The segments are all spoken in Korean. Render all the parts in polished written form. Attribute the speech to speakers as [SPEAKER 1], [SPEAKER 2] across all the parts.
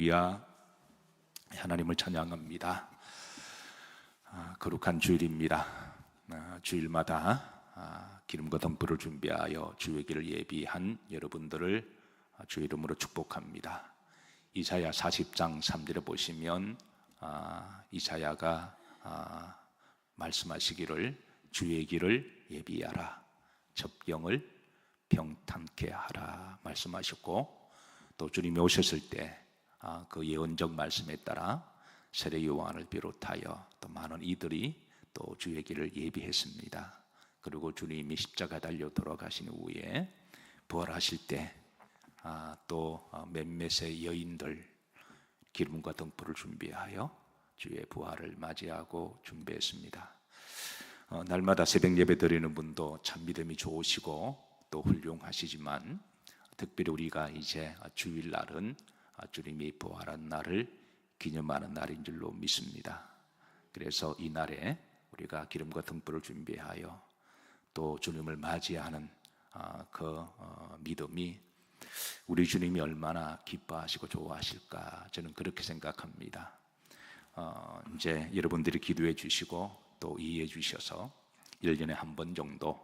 [SPEAKER 1] 할렐루야. 하나님을 찬양합니다. 거룩한 주일입니다. 주일마다 기름과 등불을 준비하여 주의 길을 예비한 여러분들을 주의 이름으로 축복합니다. 이사야 40장 3절에 보시면 이사야가 말씀하시기를 주의 길을 예비하라, 첩경을 평탄케 하라 말씀하셨고, 또 주님이 오셨을 때 그 예언적 말씀에 따라 세례 요한을 비롯하여 또 많은 이들이 또 주의 길을 예비했습니다. 그리고 주님이 십자가 달려 돌아가신 후에 부활하실 때 또 몇몇의 여인들 기름과 등불을 준비하여 주의 부활을 맞이하고 준비했습니다. 날마다 새벽 예배 드리는 분도 참 믿음이 좋으시고 또 훌륭하시지만, 특별히 우리가 이제 주일날은 주님이 부활한 날을 기념하는 날인 줄로 믿습니다. 그래서 이 날에 우리가 기름과 등불을 준비하여 또 주님을 맞이하는 그 믿음이 우리 주님이 얼마나 기뻐하시고 좋아하실까, 저는 그렇게 생각합니다. 이제 여러분들이 기도해 주시고 또 이해해 주셔서 1년에 한 번 정도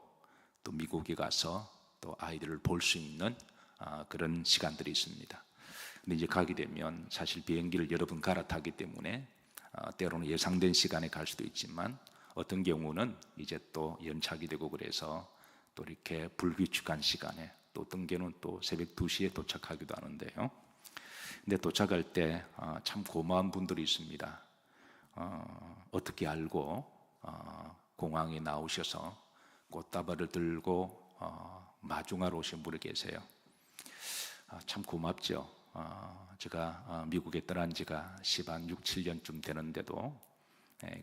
[SPEAKER 1] 또 미국에 가서 또 아이들을 볼 수 있는 그런 시간들이 있습니다. 근데 이제 가게 되면 사실 비행기를 여러 번 갈아타기 때문에 때로는 예상된 시간에 갈 수도 있지만, 어떤 경우는 이제 또 연착이 되고 그래서 또 이렇게 불규칙한 시간에, 또 어떤 경우는 또 새벽 2시에 도착하기도 하는데요. 근데 도착할 때 참 고마운 분들이 있습니다. 어떻게 알고 공항에 나오셔서 꽃다발을 들고 마중하러 오신 분이 계세요. 참 고맙죠. 제가 미국에 떠난 지가 6, 7년쯤 되는데도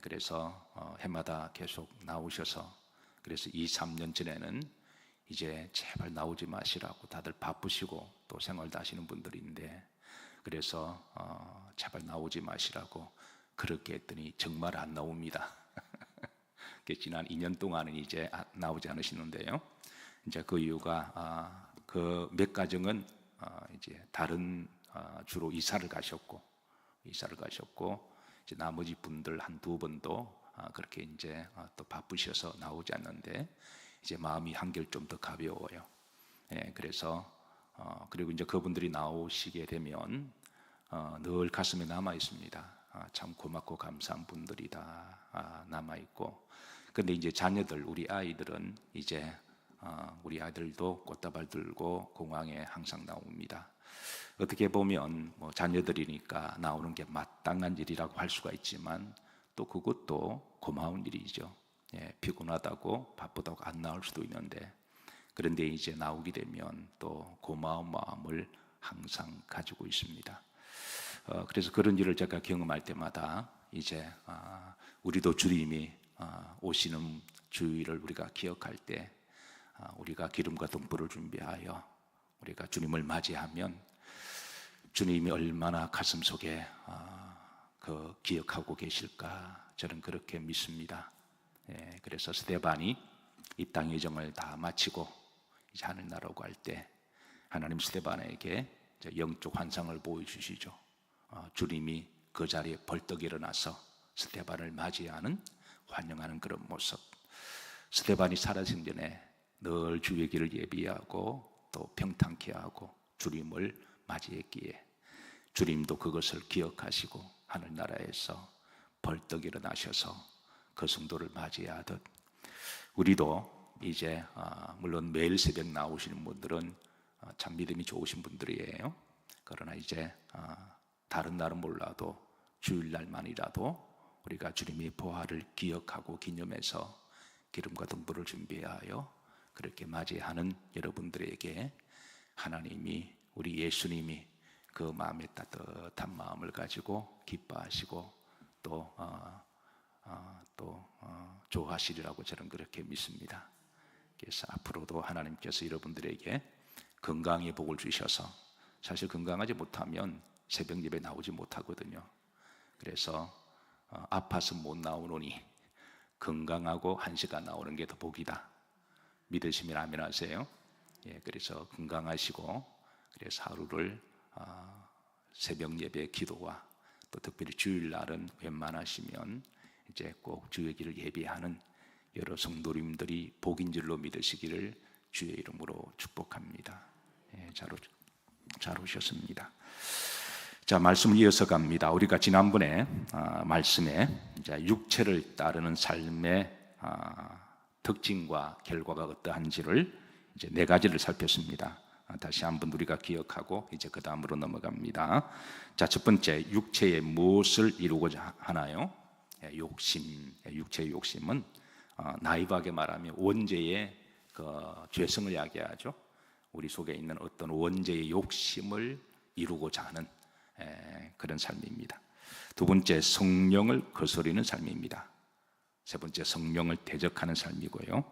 [SPEAKER 1] 그래서 해마다 계속 나오셔서, 그래서 2, 3년 전에는 이제 제발 나오지 마시라고, 다들 바쁘시고 또 생활도 하시는 분들인데, 그래서 제발 나오지 마시라고 그렇게 했더니 정말 안 나옵니다. 지난 2년 동안은 이제 나오지 않으시는데요. 이제 그 이유가 그 몇 가정은 이제 다른 주로 이사를 가셨고 이제 나머지 분들 한두 번도 그렇게 이제 또 바쁘셔서 나오지 않는데, 이제 마음이 한결 좀 더 가벼워요. 그래서 그리고 이제 그분들이 나오시게 되면 늘 가슴에 남아 있습니다. 참 고맙고 감사한 분들이 다 남아 있고. 근데 이제 자녀들, 우리 아이들은 이제 우리 아이들도 꽃다발 들고 공항에 항상 나옵니다. 어떻게 보면 뭐 자녀들이니까 나오는 게 마땅한 일이라고 할 수가 있지만, 또 그것도 고마운 일이죠. 피곤하다고 바쁘다고 안 나올 수도 있는데, 그런데 이제 나오게 되면 또 고마운 마음을 항상 가지고 있습니다. 그래서 그런 일을 제가 경험할 때마다 이제 우리도 주님이 오시는 주일을 우리가 기억할 때 우리가 기름과 등불을 준비하여 우리가 주님을 맞이하면 주님이 얼마나 가슴속에 그 기억하고 계실까, 저는 그렇게 믿습니다. 그래서 스데반이 이 땅의 정을 다 마치고 이제 하늘나라로 갈 때 하나님 스데반에게 영적 환상을 보여주시죠. 주님이 그 자리에 벌떡 일어나서 스데반을 맞이하는, 환영하는 그런 모습. 스데반이 사라진 전에 늘 주의 길을 예비하고 또 평탄케 하고 주님을 맞이했기에 주님도 그것을 기억하시고 하늘나라에서 벌떡 일어나셔서 그 성도를 맞이하듯, 우리도 이제 물론 매일 새벽 나오시는 분들은 참 믿음이 좋으신 분들이에요. 그러나 이제 다른 날은 몰라도 주일날만이라도 우리가 주님의 부활을 기억하고 기념해서 기름과 등불을 준비하여 그렇게 맞이하는 여러분들에게 하나님이, 우리 예수님이 그 마음에 따뜻한 마음을 가지고 기뻐하시고 또 좋아하시리라고 저는 그렇게 믿습니다. 그래서 앞으로도 하나님께서 여러분들에게 건강의 복을 주셔서, 사실 건강하지 못하면 새벽 예배 나오지 못하거든요. 그래서 아파서 못 나오노니 건강하고 1시간 나오는 게 더 복이다. 믿으시면 아멘 하세요. 그래서 건강하시고, 그래서 하루를 새벽 예배 기도와 또 특별히 주일날은 웬만하시면 이제 꼭 주의 길을 예배하는 여러 성도님들이 복인 줄로 믿으시기를 주의 이름으로 축복합니다. 잘 오셨습니다. 자, 말씀을 이어서 갑니다. 우리가 지난번에 말씀에 이제 육체를 따르는 삶의 특징과 결과가 어떠한지를 이제 4가지를 살폈습니다. 다시 한번 우리가 기억하고 이제 그 다음으로 넘어갑니다. 자, 첫 번째, 육체의 무엇을 이루고자 하나요? 욕심. 육체의 욕심은 나이브하게 말하면 원죄의 그 죄성을 이야기하죠. 우리 속에 있는 어떤 원죄의 욕심을 이루고자 하는 그런 삶입니다. 두 번째, 성령을 거스르는 삶입니다. 세 번째, 성령을 대적하는 삶이고요.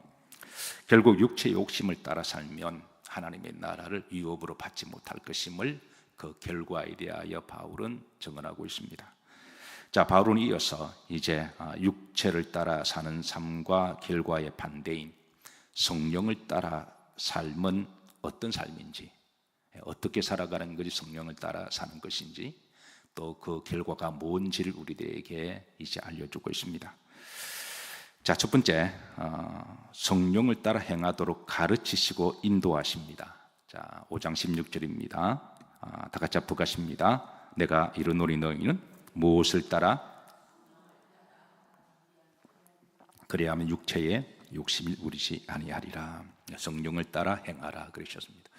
[SPEAKER 1] 결국 육체의 욕심을 따라 살면 하나님의 나라를 유업으로 받지 못할 것임을 그 결과에 대하여 바울은 증언하고 있습니다. 자, 바울은 이어서 이제 육체를 따라 사는 삶과 결과의 반대인 성령을 따라 삶은 어떤 삶인지, 어떻게 살아가는 것이 성령을 따라 사는 것인지, 또 그 결과가 뭔지를 우리들에게 이제 알려주고 있습니다. 자, 첫 번째, 성령을 따라 행하도록 가르치시고 인도하십니다. 자, 5장 16절입니다. 다 같이 합독하십니다. 내가 이르노니 너희는 무엇을 따라 그래야 하면 육체의 욕심을 부리지 아니하리라. 성령을 따라 행하라 그러셨습니다.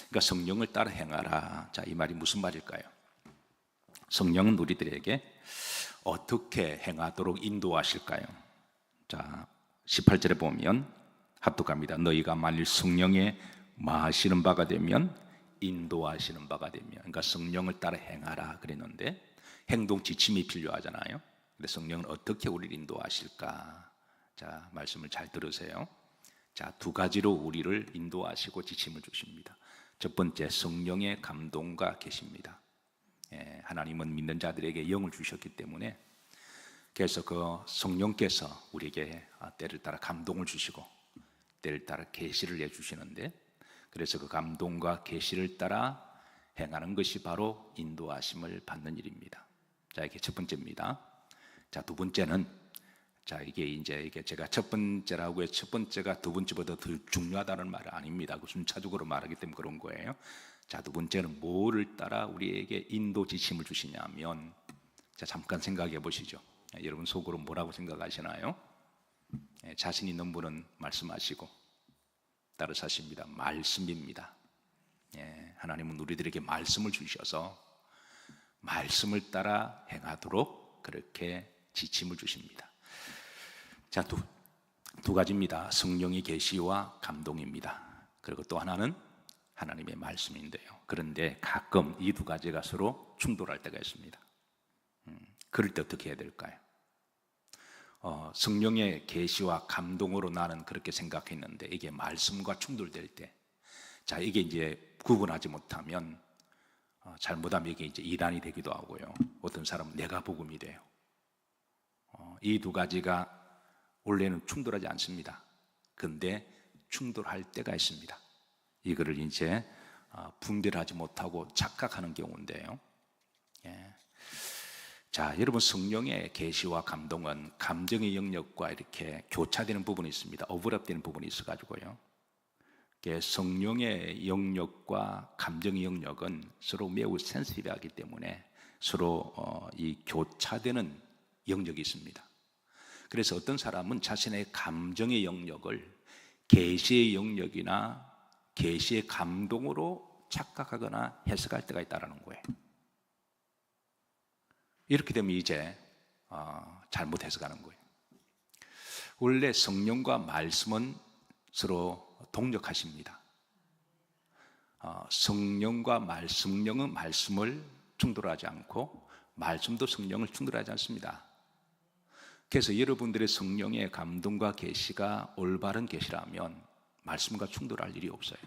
[SPEAKER 1] 그러니까 성령을 따라 행하라. 자, 이 말이 무슨 말일까요? 성령은 우리들에게 어떻게 행하도록 인도하실까요? 자, 18절에 보면 합독합니다. 너희가 만일 성령에 마시는 바가 되면 인도하시는 바가 되면, 그러니까 성령을 따라 행하라 그랬는데 행동 지침이 필요하잖아요. 근데 성령은 어떻게 우리를 인도하실까? 자, 말씀을 잘 들으세요. 자, 2가지로 우리를 인도하시고 지침을 주십니다. 첫 번째, 성령의 감동과 계십니다. 하나님은 믿는 자들에게 영을 주셨기 때문에, 그래서 그 성령께서 우리에게 때를 따라 감동을 주시고 때를 따라 계시를 내주시는데, 그래서 그 감동과 계시를 따라 행하는 것이 바로 인도하심을 받는 일입니다. 자, 이게 첫 번째입니다. 자, 두 번째는, 자, 이게 제가 첫 번째라고 해서 첫 번째가 두 번째보다 더 중요하다는 말은 아닙니다. 그 순차적으로 말하기 때문에 그런 거예요. 자, 두 번째는 뭐를 따라 우리에게 인도 지침을 주시냐면, 자, 잠깐 생각해 보시죠. 여러분 속으로 뭐라고 생각하시나요? 자신 있는 분은 말씀하시고 따라 사십니다. 말씀입니다. 하나님은 우리들에게 말씀을 주셔서 말씀을 따라 행하도록 그렇게 지침을 주십니다. 자, 두 가지입니다. 성령의 계시와 감동입니다. 그리고 또 하나는 하나님의 말씀인데요. 그런데 가끔 이 2가지가 서로 충돌할 때가 있습니다. 그럴 때 어떻게 해야 될까요? 성령의 계시와 감동으로 나는 그렇게 생각했는데 이게 말씀과 충돌될 때, 자, 이게 이제 구분하지 못하면 잘못하면 이게 이제 이단이 되기도 하고요. 어떤 사람은 내가 복음이 돼요. 이 2가지가 원래는 충돌하지 않습니다. 근데 충돌할 때가 있습니다. 이거를 이제 분별하지 못하고 착각하는 경우인데요. 자, 여러분, 성령의 계시와 감동은 감정의 영역과 이렇게 교차되는 부분이 있습니다. 오버랩되는 부분이 있어가지고요. 성령의 영역과 감정의 영역은 서로 매우 센시티브하기 때문에 서로 이 교차되는 영역이 있습니다. 그래서 어떤 사람은 자신의 감정의 영역을 계시의 영역이나 계시의 감동으로 착각하거나 해석할 때가 있다는 거예요. 이렇게 되면 이제 잘못 해석하는 거예요. 원래 성령과 말씀은 서로 동력하십니다. 성령은 말씀을 충돌하지 않고 말씀도 성령을 충돌하지 않습니다. 그래서 여러분들의 성령의 감동과 계시가 올바른 계시라면 말씀과 충돌할 일이 없어요.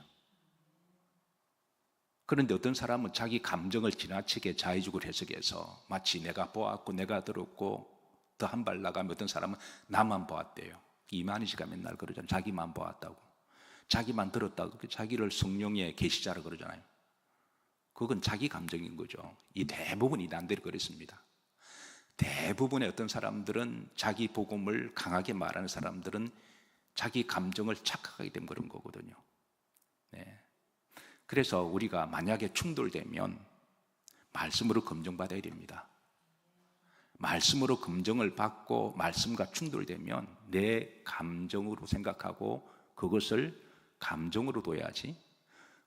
[SPEAKER 1] 그런데 어떤 사람은 자기 감정을 지나치게 자의적으로 해석해서 마치 내가 보았고 내가 들었고 더 한 발 나가면 어떤 사람은 나만 보았대요. 이만희 씨가 맨날 그러잖아요. 자기만 보았다고, 자기만 들었다고, 자기를 성령의 계시자라 그러잖아요. 그건 자기 감정인 거죠. 이 대부분이 난데를 그랬습니다. 대부분의 어떤 사람들은 자기 복음을 강하게 말하는 사람들은 자기 감정을 착각하게 된 그런 거거든요. 네. 그래서 우리가 만약에 충돌되면 말씀으로 검증받아야 됩니다. 말씀으로 검증을 받고 말씀과 충돌되면 내 감정으로 생각하고 그것을 감정으로 둬야지,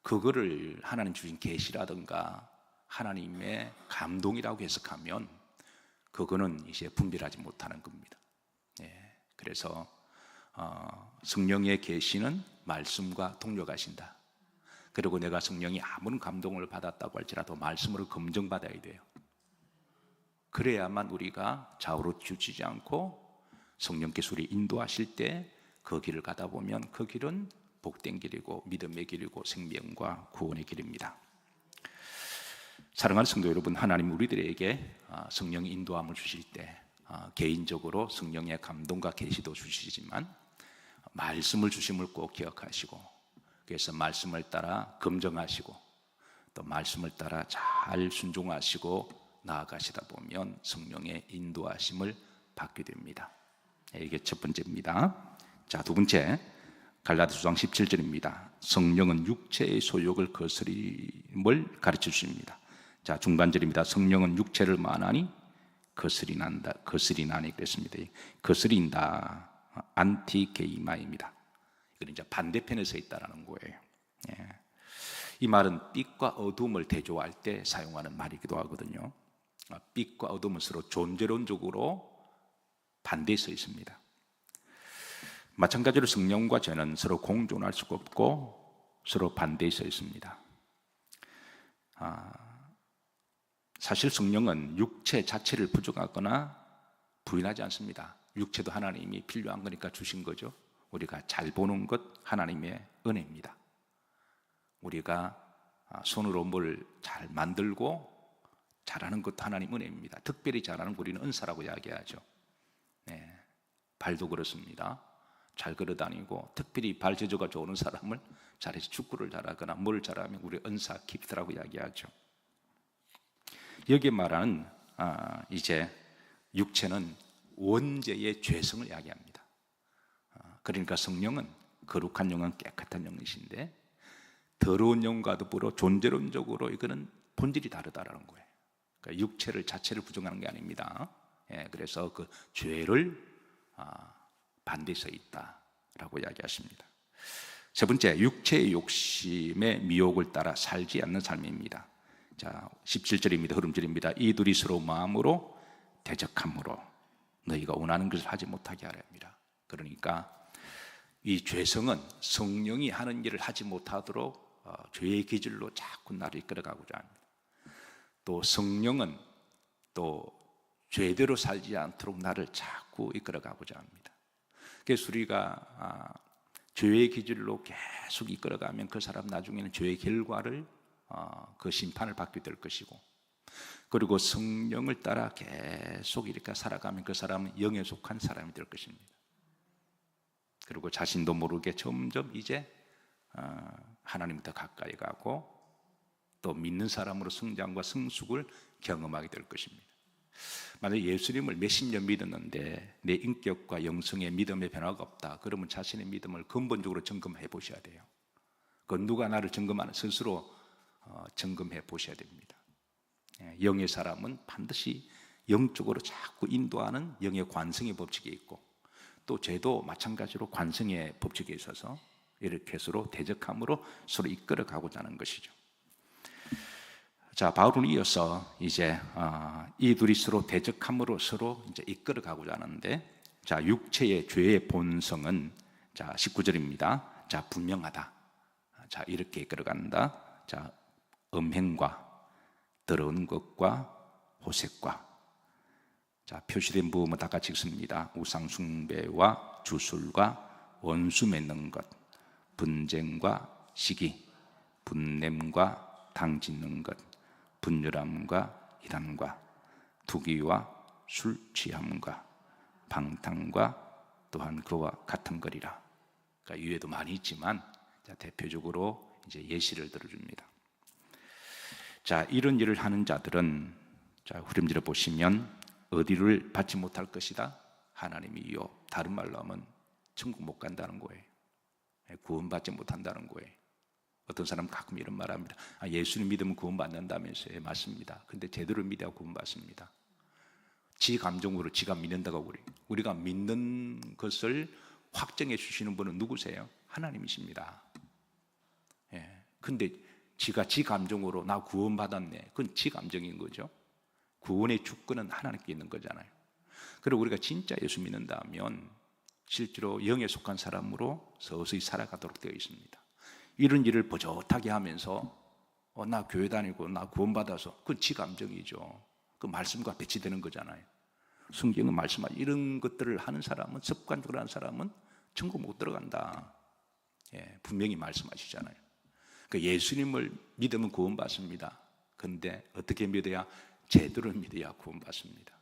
[SPEAKER 1] 그거를 하나님 주신 계시라든가 하나님의 감동이라고 해석하면 그거는 이제 분별하지 못하는 겁니다. 예, 그래서 성령의 계시는 말씀과 동력하신다. 그리고 내가 성령이 아무런 감동을 받았다고 할지라도 말씀으로 검증받아야 돼요. 그래야만 우리가 좌우로 치우치지 않고 성령께서 우리 인도하실 때 그 길을 가다 보면 그 길은 복된 길이고 믿음의 길이고 생명과 구원의 길입니다. 사랑하는 성도 여러분, 하나님 우리들에게 성령의 인도함을 주실 때 개인적으로 성령의 감동과 계시도 주시지만 말씀을 주심을 꼭 기억하시고, 그래서 말씀을 따라 검증하시고 또 말씀을 따라 잘 순종하시고 나아가시다 보면 성령의 인도하심을 받게 됩니다. 이게 첫 번째입니다. 자, 두 번째, 갈라디아서 5장 17절입니다. 성령은 육체의 소욕을 거스림을 가르쳐 주십니다. 자, 중간절입니다. 성령은 육체를 만하니 거스리나니 그랬습니다. 거스린다, 안티게이마입니다. 이건 이제 반대편에 서 있다라는 거예요. 예. 이 말은 빛과 어둠을 대조할 때 사용하는 말이기도 하거든요. 빛과 어둠은 서로 존재론적으로 반대에 서 있습니다. 마찬가지로 성령과 죄는 서로 공존할 수가 없고 서로 반대에 서 있습니다. 사실 성령은 육체 자체를 부정하거나 부인하지 않습니다. 육체도 하나님이 필요한 거니까 주신 거죠. 우리가 잘 보는 것 하나님의 은혜입니다. 우리가 손으로 뭘 잘 만들고 잘하는 것도 하나님 은혜입니다. 특별히 잘하는 우리는 은사라고 이야기하죠. 네, 발도 그렇습니다. 잘 걸어다니고 특별히 발 제조가 좋은 사람을 잘해서 축구를 잘하거나 뭘 잘하면 우리 은사 기프트라고 이야기하죠. 여기에 말하는 이제 육체는 원죄의 죄성을 이야기합니다. 그러니까 성령은 거룩한 영은 깨끗한 영이신데 더러운 영과 더불어 존재론적으로 이거는 본질이 다르다라는 거예요. 그러니까 육체를 자체를 부정하는 게 아닙니다. 예, 그래서 그 죄를 반대에 서 있다라고 이야기하십니다. 세 번째, 육체의 욕심의 미혹을 따라 살지 않는 삶입니다. 자, 17절입니다. 흐름절입니다. 이들이 서로 마음으로 대적함으로 너희가 원하는 것을 하지 못하게 하려 합니다. 그러니까 이 죄성은 성령이 하는 일을 하지 못하도록 죄의 기질로 자꾸 나를 이끌어가고자 합니다. 또 성령은 또 죄대로 살지 않도록 나를 자꾸 이끌어가고자 합니다. 그래서 우리가 죄의 기질로 계속 이끌어가면 그 사람 나중에는 죄의 결과를 그 심판을 받게 될 것이고, 그리고 성령을 따라 계속 이렇게 살아가면 그 사람은 영에 속한 사람이 될 것입니다. 그리고 자신도 모르게 점점 이제 하나님부터 가까이 가고 또 믿는 사람으로 성장과 성숙을 경험하게 될 것입니다. 만약 예수님을 몇십 년 믿었는데 내 인격과 영성의 믿음의 변화가 없다, 그러면 자신의 믿음을 근본적으로 점검해 보셔야 돼요. 그 누가 나를 점검하는, 스스로 점검해 보셔야 됩니다. 영의 사람은 반드시 영적으로 자꾸 인도하는 영의 관성의 법칙이 있고, 또 죄도 마찬가지로 관성의 법칙에 있어서 이렇게 서로 대적함으로 서로 이끌어가고자 하는 것이죠. 자, 바울은 이어서 이제 이 둘이 서로 대적함으로 서로 이제 이끌어가고자 하는데, 자, 육체의 죄의 본성은 자 19절입니다. 자, 분명하다. 자, 이렇게 이끌어간다. 자, 음행과 더러운 것과 호색과, 자, 표시된 부음은 다 같이 읽습니다. 우상 숭배와 주술과 원수 맺는 것, 분쟁과 시기, 분냄과 당 짓는 것, 분열함과 이단과 투기와 술 취함과 방탕과 또한 그와 같은 거리라. 그러니까 이외에도 많이 있지만, 자, 대표적으로 이제 예시를 들어줍니다. 자, 이런 일을 하는 자들은 자, 후렴지를 보시면 어디를 받지 못할 것이다? 하나님이요. 다른 말로 하면 천국 못 간다는 거예요. 구원받지 못한다는 거예요. 어떤 사람 가끔 이런 말 합니다. 예수님 믿으면 구원받는다면서요. 맞습니다. 근데 제대로 믿어야 구원받습니다. 지 감정으로 지가 믿는다고 우리가 믿는 것을 확정해 주시는 분은 누구세요? 하나님이십니다. 근데 지가 지 감정으로 나 구원받았네. 그건 지 감정인 거죠. 구원의 주권은 하나님께 있는 거잖아요. 그리고 우리가 진짜 예수 믿는다면 실제로 영에 속한 사람으로 서서히 살아가도록 되어 있습니다. 이런 일을 버젓하게 하면서 나 교회 다니고 나 구원받아서 그건 지 감정이죠. 그 말씀과 배치되는 거잖아요. 성경은 말씀하죠. 이런 것들을 하는 사람은, 습관적으로 하는 사람은 천국 못 들어간다. 분명히 말씀하시잖아요. 예수님을 믿으면 구원받습니다. 그런데 어떻게 믿어야? 제대로 믿어야 구원받습니다.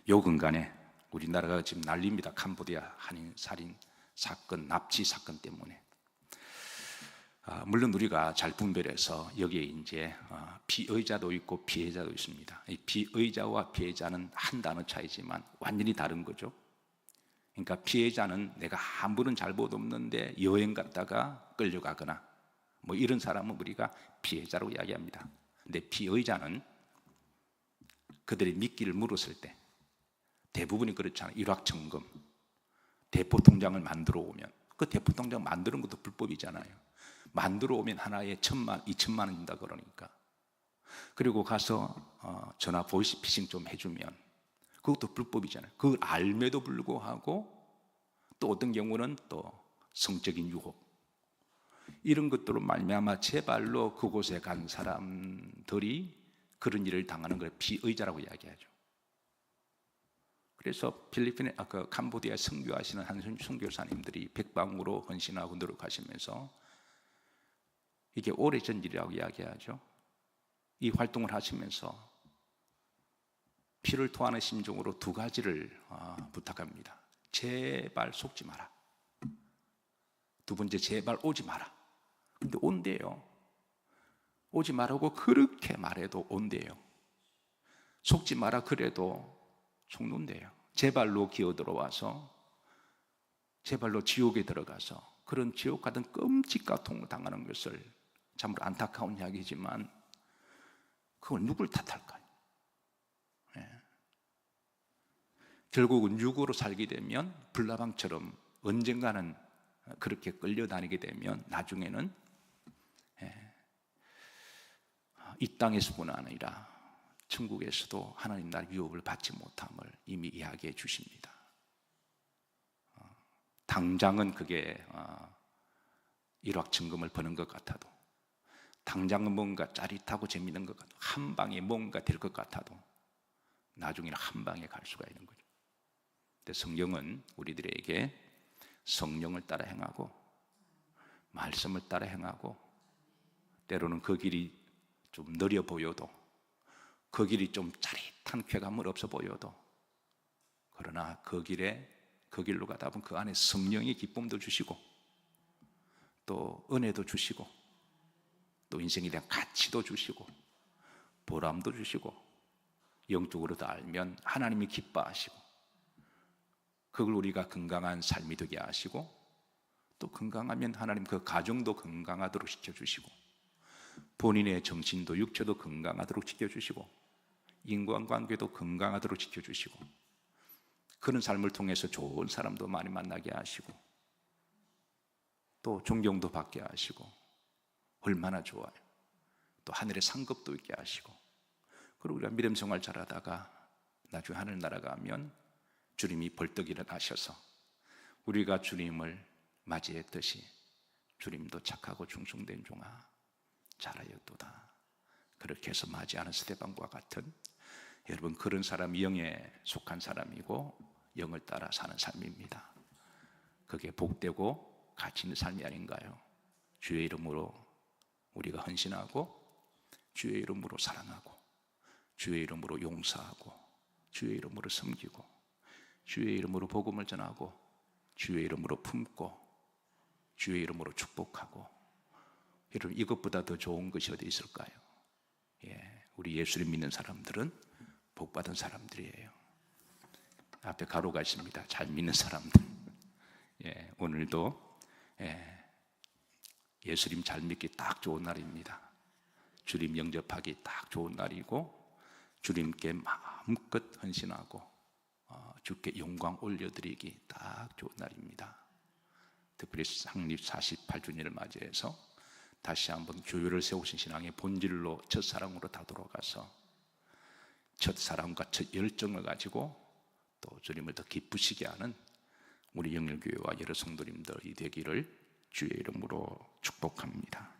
[SPEAKER 1] 요 근간에 우리나라가 지금 난립니다. 캄보디아 한인 살인 사건, 납치 사건 때문에. 물론 우리가 잘 분별해서 여기에 이제 피의자도 있고 피해자도 있습니다. 이 피의자와 피해자는 한 단어 차이지만 완전히 다른 거죠. 그러니까 피해자는 내가 아무런 잘못 없는데 여행 갔다가 끌려가거나 뭐 이런 사람은 우리가 피해자라고 이야기합니다. 근데 피의자는 그들의 미끼를 물었을 때 대부분이 그렇잖아요. 일확천금, 대포통장을 만들어 오면 그 대포통장 만드는 것도 불법이잖아요. 만들어 오면 하나에 1,000만, 2,000만 원 준다 그러니까. 그리고 가서 전화 보이스피싱 좀 해주면 그것도 불법이잖아요. 그걸 알매도 불구하고 또 어떤 경우는 또 성적인 유혹, 이런 것들로 말미암아 제발로 그곳에 간 사람들이 그런 일을 당하는 걸 피의자라고 이야기하죠. 그래서 필리핀에 캄보디아 선교하시는 한 선교사님들이 백방으로 헌신하고 노력하시면서 이게 오래전 일이라고 이야기하죠. 이 활동을 하시면서 피를 토하는 심정으로 두 가지를 부탁합니다. 제발 속지 마라. 두 번째, 제발 오지 마라. 근데 온대요. 오지 말라고 그렇게 말해도 온대요. 속지 마라 그래도 속는대요. 제발로 기어 들어와서 제발로 지옥에 들어가서 그런 지옥 같은 끔찍한 고통을 당하는 것을, 참으로 안타까운 이야기지만 그걸 누굴 탓할까요? 결국은 육으로 살게 되면 불나방처럼 언젠가는 그렇게 끌려다니게 되면 나중에는 이 땅에서뿐 아니라 천국에서도 하나님 나라의 유업을 받지 못함을 이미 이야기해 주십니다. 당장은 그게 일확천금을 버는 것 같아도, 당장은 뭔가 짜릿하고 재미있는 것 같아도, 한 방에 뭔가 될 것 같아도 나중에는 한 방에 갈 수가 있는 거죠. 근데 성경은 우리들에게 성령을 따라 행하고 말씀을 따라 행하고, 때로는 그 길이 좀 느려 보여도, 그 길이 좀 짜릿한 쾌감은 없어 보여도, 그러나 그 길로 가다 보면 그 안에 성령의 기쁨도 주시고 또 은혜도 주시고 또 인생에 대한 가치도 주시고 보람도 주시고, 영적으로 더 알면 하나님이 기뻐하시고, 그걸 우리가 건강한 삶이 되게 하시고, 또 건강하면 하나님 그 가정도 건강하도록 시켜주시고, 본인의 정신도 육체도 건강하도록 지켜주시고, 인간관계도 건강하도록 지켜주시고, 그런 삶을 통해서 좋은 사람도 많이 만나게 하시고, 또 존경도 받게 하시고, 얼마나 좋아요. 또 하늘의 상급도 있게 하시고, 그리고 우리가 믿음 생활 잘하다가 나중에 하늘나라 가면 주님이 벌떡 일어나셔서 우리가 주님을 맞이했듯이 주님도 착하고 충성된 종아 잘하였도다, 그렇게 해서 맞이하는 스데반과 같은, 여러분 그런 사람이 영에 속한 사람이고 영을 따라 사는 삶입니다. 그게 복되고 가치 있는 삶이 아닌가요? 주의 이름으로 우리가 헌신하고, 주의 이름으로 사랑하고, 주의 이름으로 용서하고, 주의 이름으로 섬기고, 주의 이름으로 복음을 전하고, 주의 이름으로 품고, 주의 이름으로 축복하고, 여러분, 이것보다 더 좋은 것이 어디 있을까요? 우리 예수를 믿는 사람들은 복받은 사람들이에요. 앞에 가로가 있습니다. 잘 믿는 사람들. 오늘도 예수님 잘 믿기 딱 좋은 날입니다. 주님 영접하기 딱 좋은 날이고, 주님께 마음껏 헌신하고 주께 영광 올려드리기 딱 좋은 날입니다. 특별히 창립 48주년을 맞이해서 다시 한번 교회를 세우신 신앙의 본질로, 첫사랑으로 다 돌아가서 첫사랑과 첫 열정을 가지고 또 주님을 더 기쁘시게 하는 우리 영일교회와 여러 성도님들이 되기를 주의 이름으로 축복합니다.